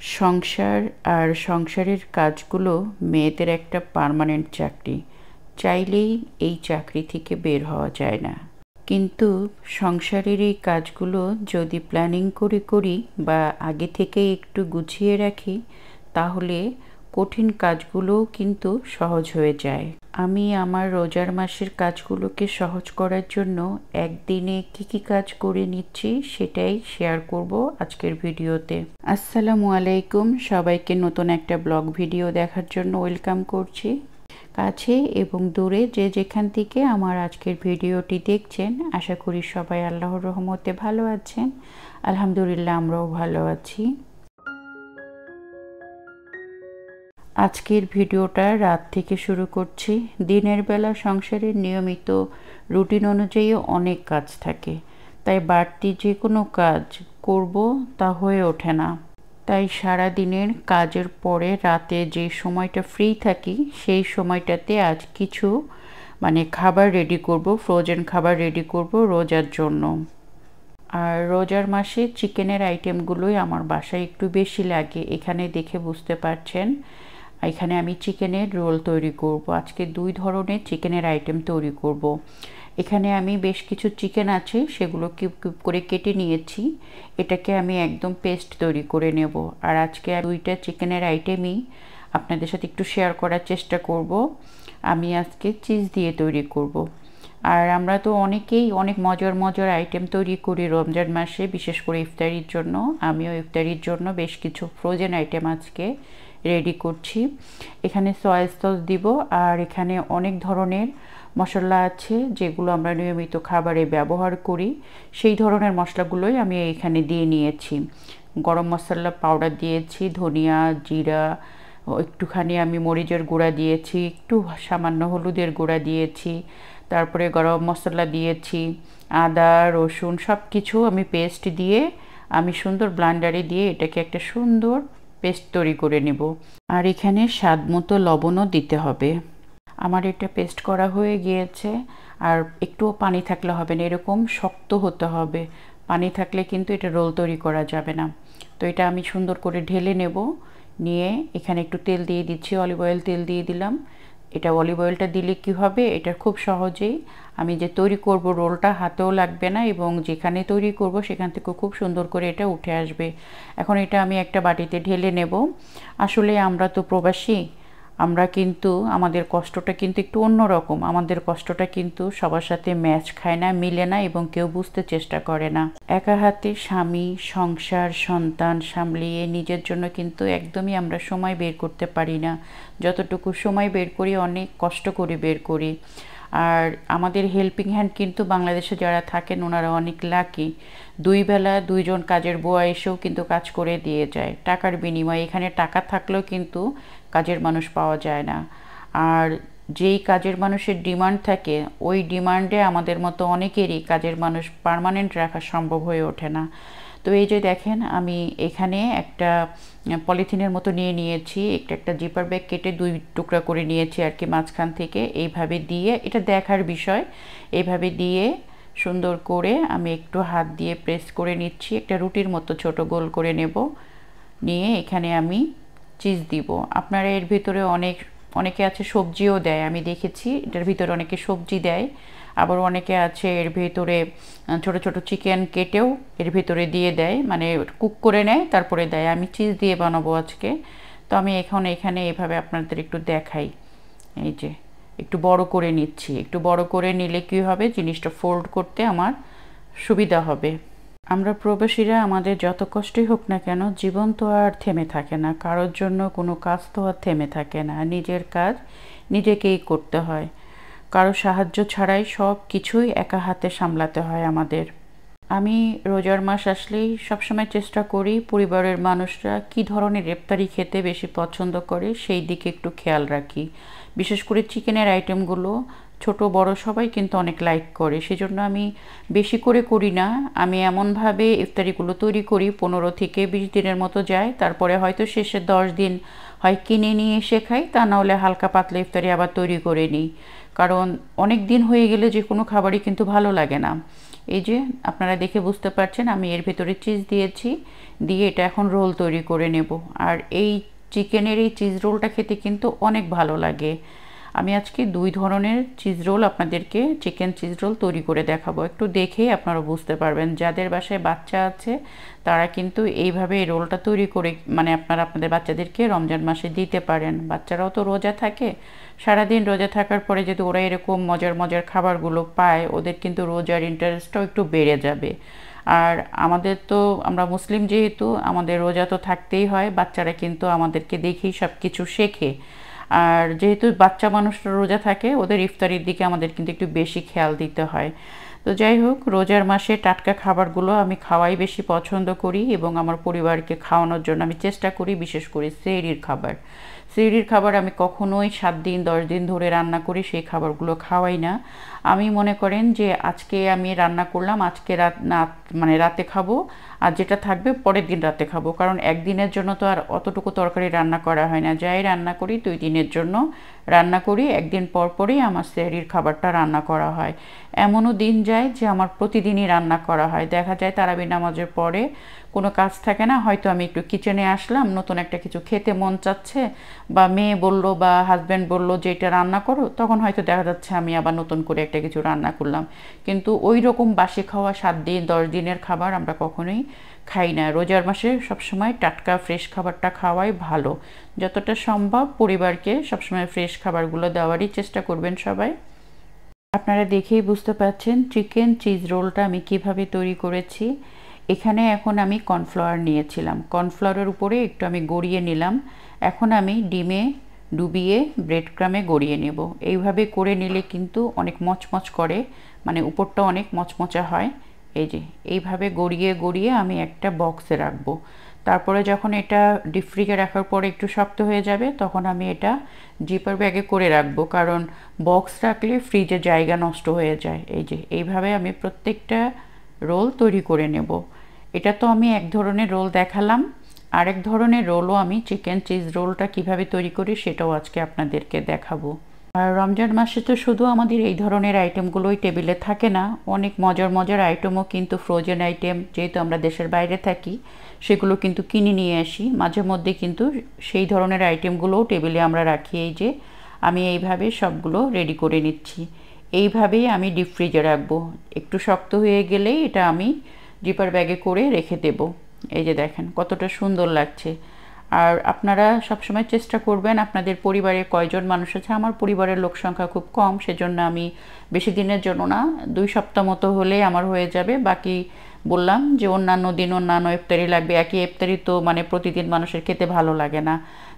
সংসার আর সংসারের কাজগুলো মেয়েদের একটা পার্মানেন্ট চাকরি। চাইলেই এই চাকরি থেকে বের হওয়া যায় না। কিন্তু সংসারের এই কাজগুলো যদি প্ল্যানিং করে করি বা আগে থেকে একটু গুছিয়ে রাখি, তাহলে কঠিন কাজগুলোও কিন্তু সহজ হয়ে যায়। আমি আমার রোজার মাসের কাজগুলোকে সহজ করার জন্য একদিনে কি কাজ করে নিচ্ছি সেটাই শেয়ার করব আজকের ভিডিওতে। আসসালামু আলাইকুম, সবাইকে নতুন একটা ব্লগ ভিডিও দেখার জন্য ওয়েলকাম করছি। কাছে এবং দূরে যে যেখান থেকে আমার আজকের ভিডিওটি দেখছেন, আশা করি সবাই আল্লাহর রহমতে ভালো আছেন। আলহামদুলিল্লাহ, আমরাও ভালো আছি। আজকের ভিডিওটা রাত থেকে শুরু করছি। দিনের বেলা সংসারের নিয়মিত রুটিন অনুযায়ী অনেক কাজ থাকে, তাই বাড়তি যে কোনো কাজ করব তা হয়ে ওঠে না। তাই সারা দিনের কাজের পরে রাতে যে সময়টা ফ্রি থাকি, সেই সময়টাতে আজ কিছু খাবার রেডি করব, ফ্রোজেন খাবার রেডি করব রোজার জন্য। আর রোজার মাসে চিকেনের আইটেমগুলোই আমার বাসায় একটু বেশি লাগে, এখানে দেখে বুঝতে পারছেন। এখানে আমি চিকেনের রোল তৈরি করব। আজকে 2 ধরনের চিকেনের আইটেম তৈরি করব। এখানে আমি বেশ কিছু চিকেন আছে, সেগুলো কিউব কিউব করে কেটে নিয়েছি। এটাকে আমি একদম পেস্ট তৈরি করে নেব। আর আজকে 2টা চিকেনের আইটেমই আপনাদের সাথে একটু শেয়ার করার চেষ্টা করব। আমি আজকে চিজ দিয়ে তৈরি করব। আর আমরা তো অনেকেই অনেক মজার মজার আইটেম তৈরি করি রমজান মাসে, বিশেষ করে ইফতারির জন্য। আমিও ইফতারির জন্য বেশ কিছু ফ্রোজেন আইটেম আজকে রেডি করছি। এখানে সয়া সস দিব, আর এখানে অনেক ধরনের মশলা আছে যেগুলো আমরা নিয়মিত খাবারে ব্যবহার করি। সেই ধরনের মশলাগুলোই আমি এখানে দিয়ে নিয়েছি। গরম মশলা পাউডার দিয়েছি, ধনিয়া, জিরা, একটুখানি আমি মরিচের গুঁড়া দিয়েছি, একটু সামান্য হলুদের গুঁড়া দিয়েছি, তারপরে গরম মশলা দিয়েছি, আদা রসুন সব কিছু আমি পেস্ট দিয়ে আমি সুন্দর ব্লেন্ডারে দিয়ে এটাকে একটা সুন্দর পেস্ট তৈরি করে নেব। আর এখানে স্বাদ মতো লবণও দিতে হবে। আমার এটা পেস্ট করা হয়ে গিয়েছে। আর একটুও পানি থাকলে হবে না, এরকম শক্ত হতে হবে। পানি থাকলে কিন্তু এটা রোল তৈরি করা যাবে না। তো এটা আমি সুন্দর করে ঢেলে নেব। নিয়ে এখানে একটু তেল দিয়ে দিচ্ছি, অলিভ অয়েল তেল দিয়ে দিলাম। এটা অলিভ অয়েলটা দিলে কি হবে, এটা খুব সহজেই আমি যে তৈরি করব রোলটা হাতেও লাগবে না, এবং যেখানে তৈরি করব সেখান থেকে খুব সুন্দর করে এটা উঠে আসবে। এখন এটা আমি একটা বাটিতে ঢেলে নেব। আসলে আমরা তো প্রবাসী, আমরা কিন্তু আমাদের কষ্টটা কিন্তু একটু অন্যরকম। আমাদের কষ্টটা কিন্তু সবার সাথে ম্যাচ খায় না, মিলে না, এবং কেউ বুঝতে চেষ্টা করে না। একা হাতে স্বামী, সংসার, সন্তান সামলিয়ে নিজের জন্য কিন্তু একদমই আমরা সময় বের করতে পারি না। যতটুকু সময় বের করি অনেক কষ্ট করে বের করি। আর আমাদের হেল্পিং হ্যান্ড কিন্তু বাংলাদেশে যারা থাকেন ওনারা অনেক লাকি। 2 বেলা 2 জন কাজের বুয়া এসেও কিন্তু কাজ করে দিয়ে যায় টাকার বিনিময়ে। এখানে টাকা থাকলেও কিন্তু কাজের মানুষ পাওয়া যায় না। আর যেই কাজের মানুষের ডিমান্ড থাকে, ওই ডিমান্ডে আমাদের মতো অনেকেরই কাজের মানুষ পার্মানেন্ট রাখা সম্ভব হয়ে ওঠে না। তো এই যে দেখেন, আমি এখানে একটা পলিথিনের মতো নিয়ে নিয়েছি, একটা জিপার ব্যাগ কেটে 2 টুকরা করে নিয়েছি আর কি, মাঝখান থেকে এইভাবে দিয়ে, এটা দেখার বিষয়, এইভাবে দিয়ে সুন্দর করে আমি একটু হাত দিয়ে প্রেস করে নিচ্ছি। একটা রুটির মতো ছোট গোল করে নেব। নিয়ে এখানে আমি চিজ দিব। আপনারা এর ভিতরে অনেকে আছে সবজিও দেয়, আমি দেখেছি এটার ভিতরে অনেকে সবজি দেয়। আবার অনেকে আছে এর ভিতরে ছোট ছোট চিকেন কেটেও এর ভিতরে দিয়ে দেয়, কুক করে নেয় তারপরে দেয়। আমি চিজ দিয়ে বানাবো আজকে। তো আমি এখানে এভাবে আপনাদের একটু দেখাই। এই যে একটু বড় করে নিচ্ছি। একটু বড় করে নিলে কি হবে, জিনিসটা ফোল্ড করতে আমার সুবিধা হবে। আমরা প্রবাসীরা আমাদের যত কষ্টই হোক না কেন, জীবন তো আর থেমে থাকে না, কারোর জন্য কোনো কাজ তো আর থেমে থাকে না। নিজের কাজ নিজেকেই করতে হয়, কারো সাহায্য ছাড়াই সব কিছুই একা হাতে সামলাতে হয় আমাদের। আমি রোজার মাস আসলেই সবসময় চেষ্টা করি পরিবারের মানুষরা কী ধরনের ইফতারি খেতে বেশি পছন্দ করে সেই দিকে একটু খেয়াল রাখি। বিশেষ করে চিকেনের আইটেমগুলো ছোট বড় সবাই কিন্তু অনেক লাইক করে, সেজন্য আমি বেশি করে করি না। আমি এমনভাবে ইফতারিগুলো তৈরি করি 15 থেকে 20 দিনের মতো যায়, তারপরে হয়তো শেষের 10 দিন হয় কিনে নিয়ে এসে খাই, তা নাহলে হালকা পাতলা ইফতারি আবার তৈরি করে নিই। কারণ অনেক দিন হয়ে গেলে যে কোনো খাবারই কিন্তু ভালো লাগে না। এই যে আপনারা দেখে বুঝতে পারছেন আমি এর ভিতরে চিজ দিয়েছি, দিয়ে এটা এখন রোল তৈরি করে নেব। আর এই চিকেনের এই চিজ রোলটা খেতে কিন্তু অনেক ভালো লাগে। আমি আজকে 2 ধরনের চিজ রোল আপনাদেরকে চিকেন চিজ রোল তৈরি করে দেখাবো। একটু দেখেই আপনারা বুঝতে পারবেন। যাদের বাসায় বাচ্চা আছে তারা কিন্তু এইভাবে এই রোলটা তৈরি করে মানে আপনারা আপনাদের বাচ্চাদেরকে রমজান মাসে দিতে পারেন। বাচ্চারাও তো রোজা থাকে, সারাদিন রোজা থাকার পরে যদি ওরা এরকম মজার মজার খাবারগুলো পায়, ওদের কিন্তু রোজার ইন্টারেস্টটাও একটু বেড়ে যাবে। আর আমাদের তো আমরা মুসলিম যেহেতু আমাদের রোজা তো থাকতেই হয়, বাচ্চারা কিন্তু আমাদেরকে দেখেই সব কিছু শেখে। আর যেহেতু বাচ্চা মানুষরা রোজা থাকে, ওদের ইফতারির দিকে আমাদের কিন্তু একটু বেশি খেয়াল দিতে হয়। তো যাই হোক, রোজার মাসে টাটকা খাবারগুলো আমি খাওয়াই বেশি পছন্দ করি এবং আমার পরিবারকে খাওয়ানোর জন্য আমি চেষ্টা করি, বিশেষ করে সেহরির খাবার। সেহরির খাবার আমি কখনোই 7 দিন 10 দিন ধরে রান্না করি সেই খাবারগুলো খাওয়াই না। আমি মনে করেন যে আজকে আমি রান্না করলাম, আজকে মানে রাতে খাবো, আর যেটা থাকবে পরের দিন রাতে খাবো। কারণ একদিনের জন্য তো আর অতটুকু তরকারি রান্না করা হয় না। যাই রান্না করি 2 দিনের জন্য রান্না করি, একদিন পর পরই আমার সেহরির খাবারটা রান্না করা হয়। এমনও দিন যায় যে আমার প্রতিদিনই রান্না করা হয়। দেখা যায় তারাবি নামাজের পরে কোনো কাজ থাকে না, হয়তো আমি একটু কিচেনে আসলাম, নতুন একটা কিছু খেতে মন চাচ্ছে, বা মেয়ে বলল বা হাজব্যান্ড বলল যে এটা রান্না করো, তখন হয়তো দেখা যাচ্ছে আমি আবার নতুন করে একটা কিছু রান্না করলাম। কিন্তু ওই রকম বাসি খাওয়া 7 দিন 10 দিনের খাবার আমরা কখনোই খাই না। রোজার মাসে সবসময় টাটকা ফ্রেশ খাবারটা খাওয়াই ভালো। যতটা সম্ভব পরিবারকে সবসময় ফ্রেশ খাবারগুলো দেওয়ারই চেষ্টা করবেন সবাই। আপনারা দেখেই বুঝতে পারছেন চিকেন চিজ রোলটা আমি কিভাবে তৈরি করেছি। এখানে এখন আমি কর্নফ্লাওয়ার নিয়েছিলাম, কর্নফ্লাওয়ারের উপরে একটু আমি গড়িয়ে নিলাম। এখন আমি ডিমে ডুবিয়ে ব্রেড ক্রামে গড়িয়ে নেব। এইভাবে করে নিলে কিন্তু অনেক মচমচ করে, মানে উপরটা অনেক মচমচা হয়। এই যে এইভাবে গড়িয়ে গড়িয়ে আমি একটা বক্সে রাখবো। তারপরে যখন এটা ডিপ ফ্রিজে রাখার পরে একটু শক্ত হয়ে যাবে, তখন আমি এটা জিপার ব্যাগে করে রাখবো, কারণ বক্স রাখলে ফ্রিজে জায়গা নষ্ট হয়ে যায়। এই যে এইভাবে আমি প্রত্যেকটা রোল তৈরি করে নেব। এটা তো আমি এক ধরনের রোল দেখালাম, আরেক ধরনের রোলও আমি চিকেন চিজ রোলটা কিভাবে তৈরি করি সেটাও আজকে আপনাদেরকে দেখাবো। আর রমজান মাসে তো শুধু আমাদের এই ধরনের আইটেমগুলোই টেবিলে থাকে না, অনেক মজার মজার আইটেমও কিন্তু ফ্রোজেন আইটেম, যেহেতু আমরা দেশের বাইরে থাকি সেগুলো কিন্তু কিনে নিয়ে আসি মাঝে মধ্যে, কিন্তু সেই ধরনের আইটেমগুলোও টেবিলে আমরা রাখি। এই যে আমি এইভাবে সবগুলো রেডি করে নিচ্ছি, এইভাবেই আমি ডিপ ফ্রিজে রাখবো। একটু শক্ত হয়ে গেলেই এটা আমি জিপার ব্যাগে করে রেখে দেব। এই যে দেখেন কতটা সুন্দর লাগছে। আর আপনারা সবসময় চেষ্টা করবেন, আপনাদের পরিবারে কয়জন মানুষ আছে, আমার পরিবারের লোক সংখ্যা খুব কম, সেজন্য আমি বেশি দিনের জন্য না, 2 সপ্তাহ মতো হলে আমার হয়ে যাবে। বাকি বললাম যে অন্যান্য দিন অন্যান্য ইফতারি লাগবে, একই ইফতারি তো মানে প্রতিদিন মানুষের খেতে ভালো লাগে না।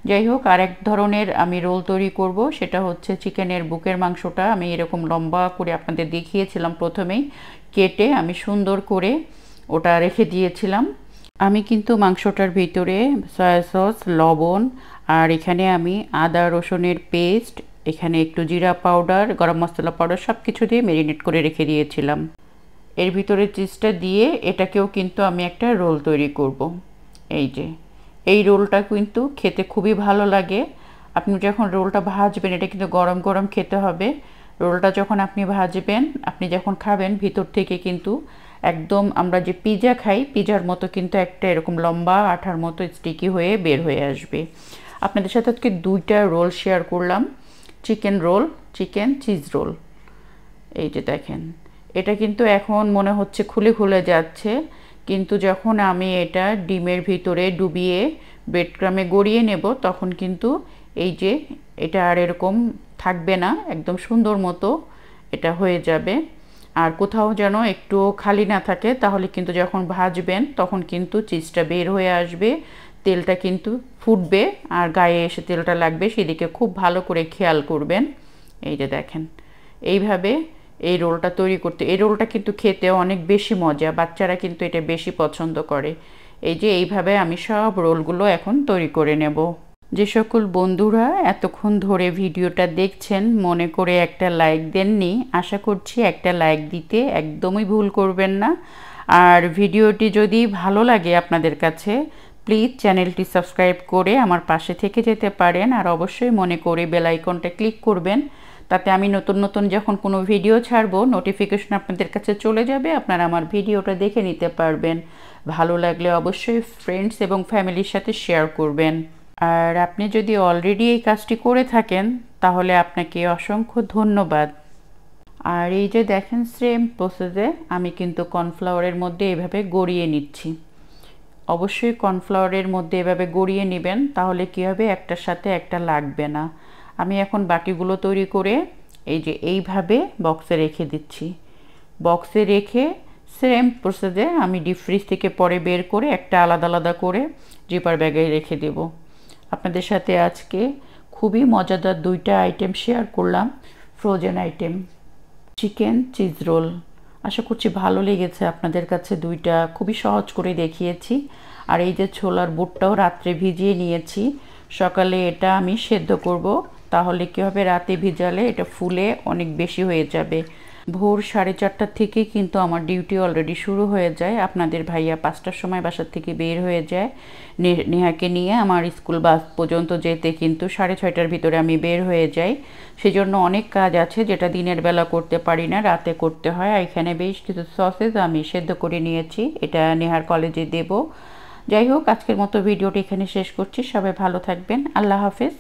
যাই হোক, আরেক ধরনের আমি রোল তৈরি করব, সেটা হচ্ছে চিকেনের বুকের মাংসটা আমি এরকম লম্বা করে আপনাদের দেখিয়েছিলাম প্রথমেই, কেটে আমি সুন্দর করে ওটা রেখে দিয়েছিলাম। আমি কিন্তু মাংসটার ভিতরে সয়া সস, লবণ, আর এখানে আমি আদা রসুনের পেস্ট, এখানে একটু জিরা পাউডার, গরম মশলা পাউডার সব কিছু দিয়ে ম্যারিনেট করে রেখে দিয়েছিলাম। এর ভিতরে চিজটা দিয়ে এটাকেও কিন্তু আমি একটা রোল তৈরি করব। এই যে এই রোলটা কিন্তু খেতে খুবই ভালো লাগে। আপনি যখন রোলটা ভাজবেন, এটা কিন্তু গরম গরম খেতে হবে। রোলটা যখন আপনি ভাজবেন, আপনি যখন খাবেন, ভিতর থেকে কিন্তু একদম আমরা যে পিৎজা খাই পিৎজার মতো কিন্তু একটা এরকম লম্বা আঠার মতো স্টিকি হয়ে বের হয়ে আসবে। আপনাদের সাথে আজকে 2টা রোল শেয়ার করলাম, chicken roll, chicken cheese role. এই যে দেখেন এটা কিন্তু এখন মনে হচ্ছে খুলে খুলে যাচ্ছে, কিন্তু যখন আমি এটা ডিমের ভিতরে ডুবিয়ে ব্রেড ক্রামে গড়িয়ে নেব, তখন কিন্তু এই যে এটা আর এরকম থাকবে না, একদম সুন্দর মতো এটা হয়ে যাবে। আর কোথাও যেন একটু খালি না থাকে, তাহলে কিন্তু যখন ভাজবেন তখন কিন্তু চিজটা বের হয়ে আসবে, তেলটা কিন্তু ফুটবে আর গায়ে এসে তেলটা লাগবে, সেদিকে খুব ভালো করে খেয়াল করবেন। এই যে দেখেন এইভাবে এই রোলটা তৈরি করতে, এই রোলটা কিন্তু খেতে অনেক বেশি মজা, বাচ্চারা কিন্তু এটা বেশি পছন্দ করে। এই যে এইভাবে আমি সব রোলগুলো এখন তৈরি করে নেব। যে সকল বন্ধুরা এতক্ষণ ধরে ভিডিওটা দেখছেন, মনে করে একটা লাইক দেননি, আশা করছি একটা লাইক দিতে একদমই ভুল করবেন না। আর ভিডিওটি যদি ভালো লাগে আপনাদের কাছে, প্লিজ চ্যানেলটি সাবস্ক্রাইব করে আমার পাশে থেকে যেতে পারেন। আর অবশ্যই মনে করে বেল আইকনটা ক্লিক করবেন, তাতে আমি নতুন নতুন যখন কোনো ভিডিও ছাড়বো নোটিফিকেশন আপনাদের কাছে চলে যাবে, আপনারা আমার ভিডিওটা দেখে নিতে পারবেন। ভালো লাগলে অবশ্যই ফ্রেন্ডস এবং ফ্যামিলির সাথে শেয়ার করবেন। আর আপনি যদি অলরেডি এই কাজটি করে থাকেন তাহলে আপনাকে অসংখ্য ধন্যবাদ। আর এই যে দেখেন সেম প্রসেসে আমি কিন্তু কর্নফ্লাওয়ারের মধ্যে এভাবে গড়িয়ে নিচ্ছি। অবশ্যই কর্নফ্লাওয়ারের মধ্যে এভাবে গড়িয়ে নেবেন, তাহলে কী হবে একটার সাথে একটা লাগবে না। আমি এখন বাকিগুলো তৈরি করে এই যে এইভাবে বক্সে রেখে দিচ্ছি। বক্সে রেখে সেম প্রসেসে আমি ডিপ ফ্রিজ থেকে পরে বের করে একটা আলাদা আলাদা করে জিপার ব্যাগে রেখে দেব। আপনাদের সাথে আজকে খুবই মজাদার দুইটা আইটেম শেয়ার করলাম, frozen item. Chicken cheese roll, আশা করছি ভালো লেগেছে আপনাদের কাছে। দুইটা খুবই সহজ করে দেখিয়েছি। আর এই যে ছোলার বুটটাও রাত্রে ভিজিয়ে নিয়েছি, সকালে এটা আমি সেদ্ধ করব। তাহলে কী হবে, রাতে ভিজালে এটা ফুলে অনেক বেশি হয়ে যাবে। ভোর 4:30 থেকেই কিন্তু আমার ডিউটি অলরেডি শুরু হয়ে যায়। আপনাদের ভাইয়া 5টার সময় বাসার থেকে বের হয়ে যায়। নেহাকে নিয়ে আমার স্কুল বাস পর্যন্ত যেতে কিন্তু 6:30টার ভিতরে আমি বের হয়ে যাই। সেজন্য অনেক কাজ আছে যেটা দিনের বেলা করতে পারি না, রাতে করতে হয়। এখানে বেশ কিছু সসেস আমি সেদ্ধ করে নিয়েছি, এটা নেহার কলেজে দেব। যাই হোক, আজকের মতো ভিডিওটি এখানে শেষ করছি। সবাই ভালো থাকবেন। আল্লাহ হাফেজ।